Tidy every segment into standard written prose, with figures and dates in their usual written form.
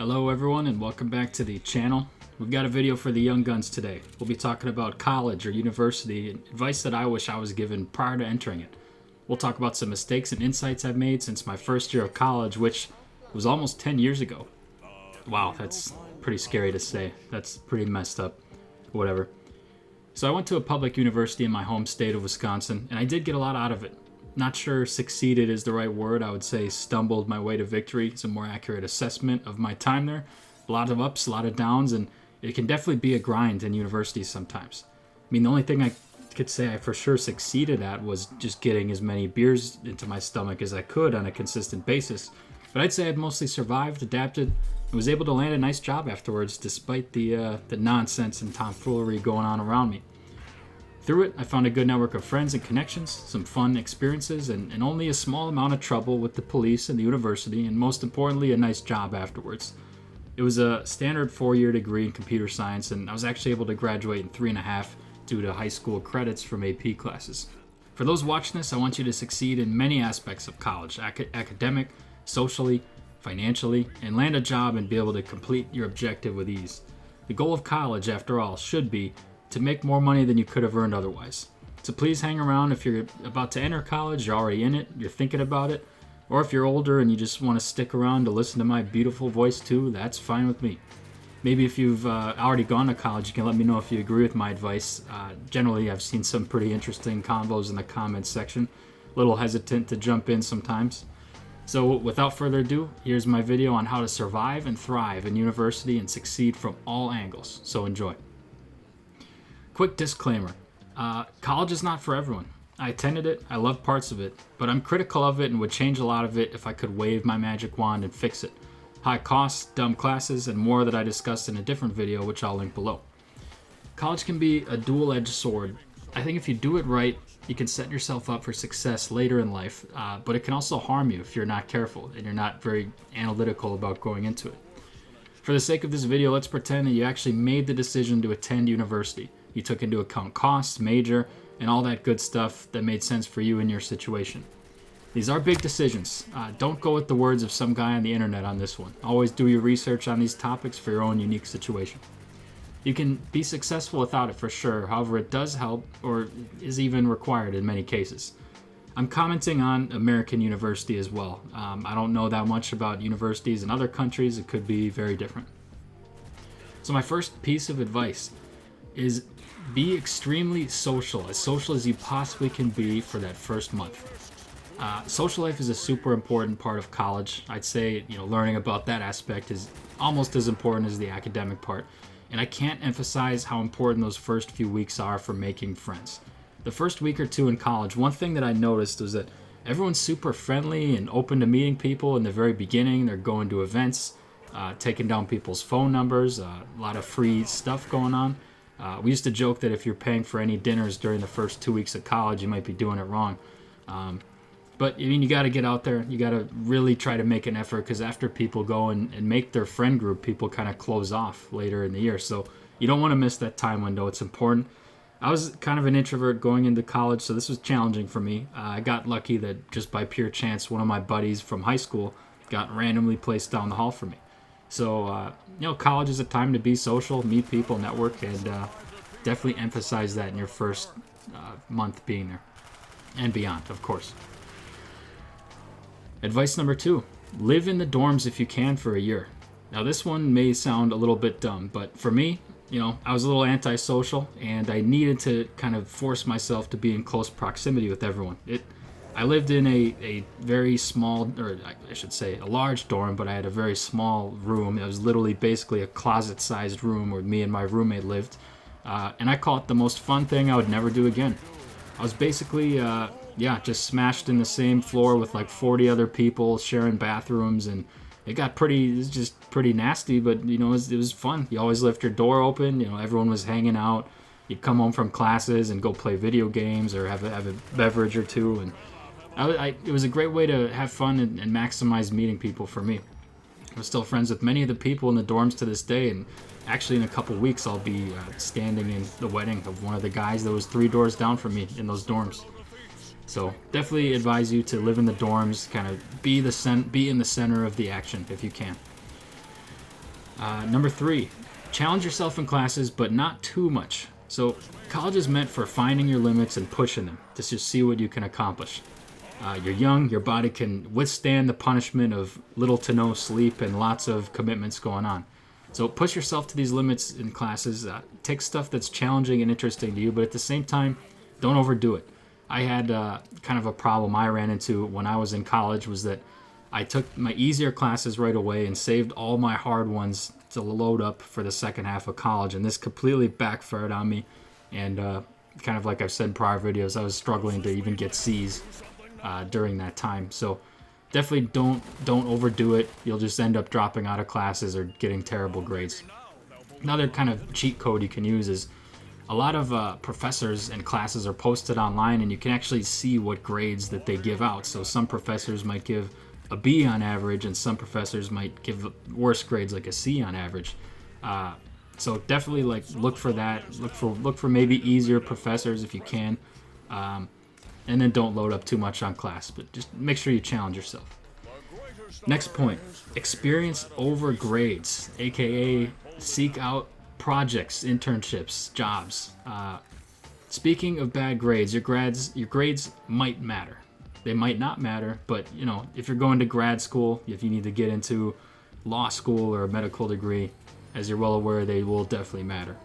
Hello everyone and welcome back to the channel. We've got a video for the young guns today. We'll be talking about college or university and advice that I wish I was given prior to entering it. We'll talk about some mistakes and insights I've made since my first year of college, which was almost 10 years ago. Wow, that's pretty scary to say. That's pretty messed up. Whatever. So I went to a public university in my home state of Wisconsin, and I did get a lot out of it. Not sure succeeded is the right word. I would say stumbled my way to victory. It's a more accurate assessment of my time there. A lot of ups, a lot of downs, and it can definitely be a grind in universities sometimes. I mean, the only thing I could say I for sure succeeded at was just getting as many beers into my stomach as I could on a consistent basis. But I'd say I'd mostly survived, adapted, and was able to land a nice job afterwards despite the nonsense and tomfoolery going on around me. Through it, I found a good network of friends and connections, some fun experiences, and only a small amount of trouble with the police and the university, and most importantly, a nice job afterwards. It was a standard 4-year degree in computer science, and I was actually able to graduate in 3.5 due to high school credits from AP classes. For those watching this, I want you to succeed in many aspects of college, academic, socially, financially, and land a job and be able to complete your objective with ease. The goal of college, after all, should be to make more money than you could have earned otherwise. So please hang around if you're about to enter college, you're already in it, you're thinking about it, or if you're older and you just want to stick around to listen to my beautiful voice too, that's fine with me. Maybe if you've already gone to college, you can let me know if you agree with my advice. Generally, I've seen some pretty interesting combos in the comments section. A little hesitant to jump in sometimes. So without further ado, here's my video on how to survive and thrive in university and succeed from all angles. So enjoy. Quick disclaimer, college is not for everyone. I attended it, I love parts of it, but I'm critical of it and would change a lot of it if I could wave my magic wand and fix it. High costs, dumb classes, and more that I discussed in a different video, which I'll link below. College can be a dual-edged sword. I think if you do it right, you can set yourself up for success later in life, but it can also harm you if you're not careful and you're not very analytical about going into it. For the sake of this video, let's pretend that you actually made the decision to attend university. You took into account costs, major, and all that good stuff that made sense for you in your situation. These are big decisions. Don't go with the words of some guy on the internet on this one. Always do your research on these topics for your own unique situation. You can be successful without it for sure, however it does help or is even required in many cases. I'm commenting on American university as well. I don't know that much about universities in other countries. It could be very different. So my first piece of advice is be extremely social as you possibly can be for that first month. Social life is a super important part of college. I'd say, learning about that aspect is almost as important as the academic part. And I can't emphasize how important those first few weeks are for making friends. The first week or two in college, one thing that I noticed was that everyone's super friendly and open to meeting people in the very beginning. They're going to events, taking down people's phone numbers, a lot of free stuff going on. We used to joke that if you're paying for any dinners during the first 2 weeks of college, you might be doing it wrong. But I mean, you got to get out there. You got to really try to make an effort because after people go and make their friend group, people kind of close off later in the year. So you don't want to miss that time window. It's important. I was kind of an introvert going into college, so this was challenging for me. I got lucky that just by pure chance, one of my buddies from high school got randomly placed down the hall for me. So, college is a time to be social, meet people, network, and definitely emphasize that in your first month being there and beyond, of course. Advice number 2, live in the dorms if you can for a year. Now, this one may sound a little bit dumb, but for me, I was a little antisocial, and I needed to kind of force myself to be in close proximity with everyone. I lived in a very small, or I should say a large dorm, but I had a very small room. It was literally basically a closet-sized room where me and my roommate lived. And I call it the most fun thing I would never do again. I was basically, just smashed in the same floor with like 40 other people sharing bathrooms, and it was just pretty nasty, but it was fun. You always left your door open, everyone was hanging out. You'd come home from classes and go play video games or have a beverage or two, and it was a great way to have fun and maximize meeting people for me. I'm still friends with many of the people in the dorms to this day, and actually in a couple weeks I'll be standing in the wedding of one of the guys that was 3 doors down from me in those dorms. So definitely advise you to live in the dorms, kind of be in the center of the action if you can. Number 3, challenge yourself in classes, but not too much. So college is meant for finding your limits and pushing them to just see what you can accomplish. You're young, your body can withstand the punishment of little to no sleep and lots of commitments going on. So push yourself to these limits in classes. Take stuff that's challenging and interesting to you, but at the same time, don't overdo it. I had kind of a problem I ran into when I was in college was that I took my easier classes right away and saved all my hard ones to load up for the second half of college, and this completely backfired on me. And kind of like I've said in prior videos, I was struggling to even get C's during that time. So definitely don't overdo it. You'll just end up dropping out of classes or getting terrible grades. Another kind of cheat code you can use is a lot of professors and classes are posted online, and you can actually see what grades that they give out. So some professors might give a B on average, and some professors might give worse grades like a C on average. So definitely look for that. Look for maybe easier professors if you can, and then don't load up too much on class. But just make sure you challenge yourself. Next point: experience over grades, aka seek out projects, internships, jobs. Speaking of bad grades, your grades might matter. They might not matter, but if you're going to grad school, if you need to get into law school or a medical degree, as you're well aware, they will definitely matter.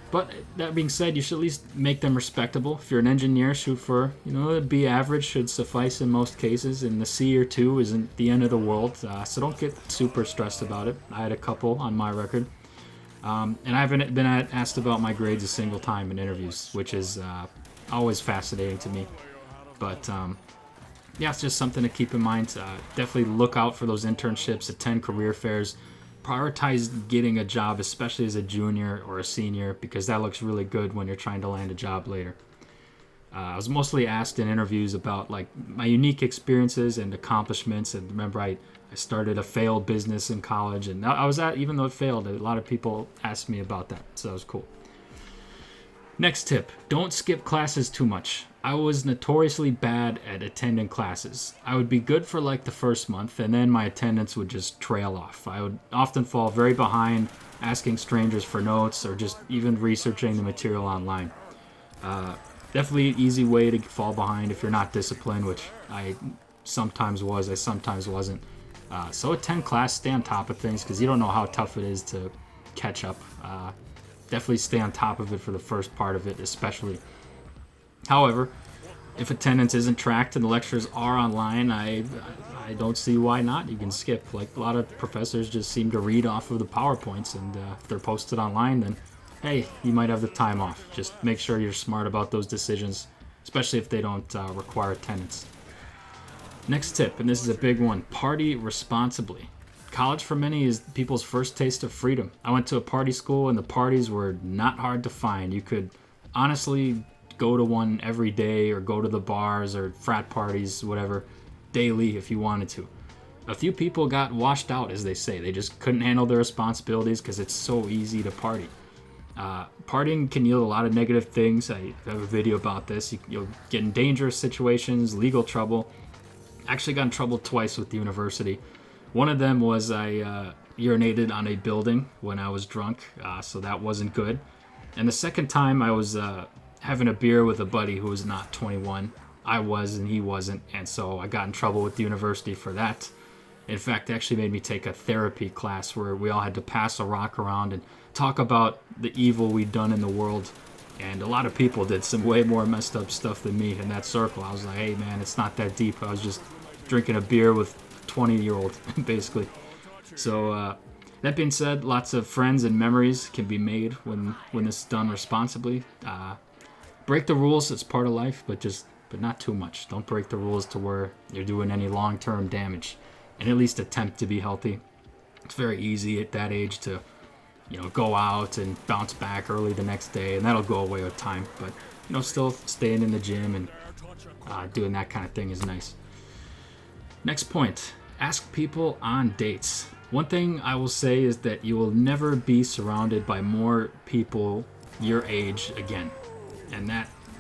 But that being said, you should at least make them respectable. If you're an engineer, shoot for, a B average should suffice in most cases, and the C or 2 isn't the end of the world, so don't get super stressed about it. I had a couple on my record. And I haven't been asked about my grades a single time in interviews, which is always fascinating to me. But yeah, it's just something to keep in mind. Definitely look out for those internships, attend career fairs, prioritize getting a job, especially as a junior or a senior, because that looks really good when you're trying to land a job later. I was mostly asked in interviews about my unique experiences and accomplishments. And remember, I started a failed business in college, and even though it failed, a lot of people asked me about that, so that was cool. Next tip: don't skip classes too much. I was notoriously bad at attending classes. I would be good for the first month, and then my attendance would just trail off. I would often fall very behind, asking strangers for notes or just even researching the material online. Definitely an easy way to fall behind if you're not disciplined, which I sometimes was, I sometimes wasn't. So attend class, stay on top of things, because you don't know how tough it is to catch up. Definitely stay on top of it for the first part of it, especially. However, if attendance isn't tracked and the lectures are online, I don't see why not. You can skip. A lot of professors just seem to read off of the PowerPoints, and if they're posted online, then hey, you might have the time off. Just make sure you're smart about those decisions, especially if they don't require attendance. Next tip, and this is a big one: party responsibly. College for many is people's first taste of freedom. I went to a party school, and the parties were not hard to find. You could honestly go to one every day, or go to the bars or frat parties, whatever, daily if you wanted to. A few people got washed out, as they say. They just couldn't handle their responsibilities because it's so easy to party. Partying can yield a lot of negative things. I have a video about this. You'll get in dangerous situations, legal trouble. Actually got in trouble twice with the university. One of them was I urinated on a building when I was drunk, so that wasn't good. And the second time I was having a beer with a buddy who was not 21. I was and he wasn't, and so I got in trouble with the university for that. In fact, they actually made me take a therapy class where we all had to pass a rock around and talk about the evil we'd done in the world. And a lot of people did some way more messed up stuff than me in that circle. I was like, hey man, it's not that deep. I was just drinking a beer with 20-year-old, basically. So that being said, lots of friends and memories can be made when this is done responsibly. Break the rules, it's part of life, but not too much. Don't break the rules to where you're doing any long-term damage, and at least attempt to be healthy. It's very easy at that age to go out and bounce back early the next day, and that'll go away with time. But still staying in the gym and doing that kind of thing is nice. Next point: ask people on dates. One thing I will say is that you will never be surrounded by more people your age again. And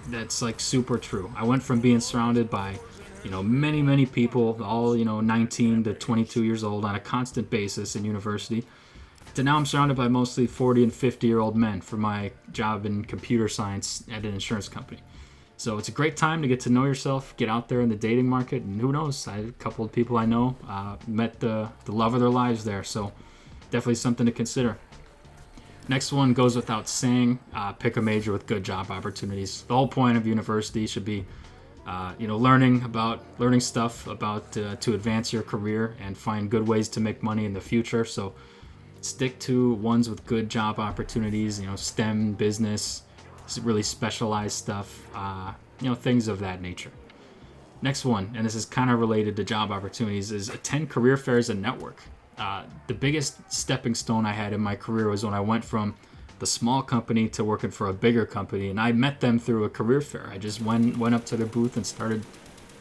that's super true. I went from being surrounded by, many people, all, 19 to 22 years old on a constant basis in university. to now I'm surrounded by mostly 40 and 50-year-old men for my job in computer science at an insurance company. So it's a great time to get to know yourself, get out there in the dating market, and who knows, a couple of people I know met the love of their lives there, so definitely something to consider. Next one goes without saying, pick a major with good job opportunities. The whole point of university should be learning stuff about to advance your career and find good ways to make money in the future. So stick to ones with good job opportunities, STEM, business, really specialized stuff, things of that nature. Next one, and this is kind of related to job opportunities, is attend career fairs and network. The biggest stepping stone I had in my career was when I went from the small company to working for a bigger company, and I met them through a career fair. I just went up to their booth and started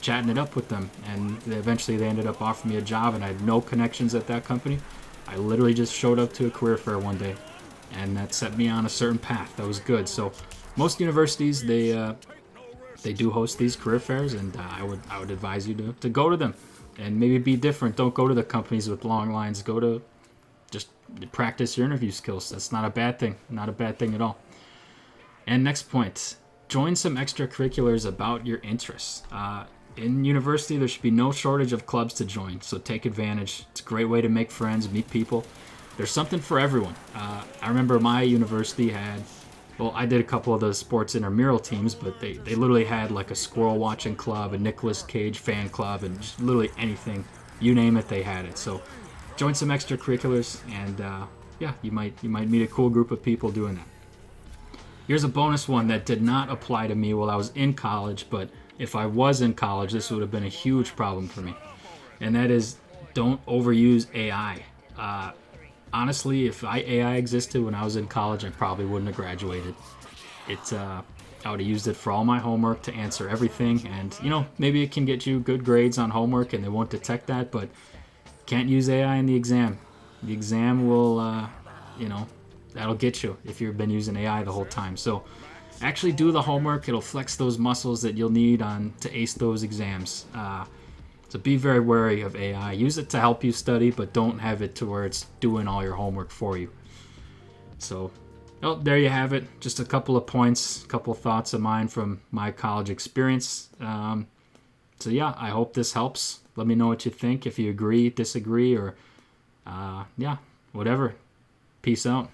chatting it up with them, and eventually they ended up offering me a job, and I had no connections at that company. I literally just showed up to a career fair one day, and that set me on a certain path. That was good. So most universities, they do host these career fairs, and I would advise you to go to them and maybe be different. Don't go to the companies with long lines. Go to just practice your interview skills. That's not a bad thing. Not a bad thing at all. And next point, join some extracurriculars about your interests. In university, there should be no shortage of clubs to join, so take advantage. It's a great way to make friends, meet people. There's something for everyone. I remember my university had, I did a couple of the sports intramural teams, but they literally had like a squirrel watching club, a Nicolas Cage fan club, and just literally anything. You name it, they had it. So join some extracurriculars, and you might meet a cool group of people doing that. Here's a bonus one that did not apply to me while I was in college, but if I was in college, this would have been a huge problem for me. And that is, don't overuse AI. Honestly, if AI existed when I was in college, I probably wouldn't have graduated. I would have used it for all my homework to answer everything, and maybe it can get you good grades on homework and they won't detect that, but can't use AI in the exam. The exam will, that'll get you if you've been using AI the whole time. So actually do the homework. It'll flex those muscles that you'll need to ace those exams. So be very wary of AI. Use it to help you study, but don't have it to where it's doing all your homework for you. So, there you have it. Just a couple of points, a couple of thoughts of mine from my college experience. I hope this helps. Let me know what you think, if you agree, disagree, or whatever. Peace out.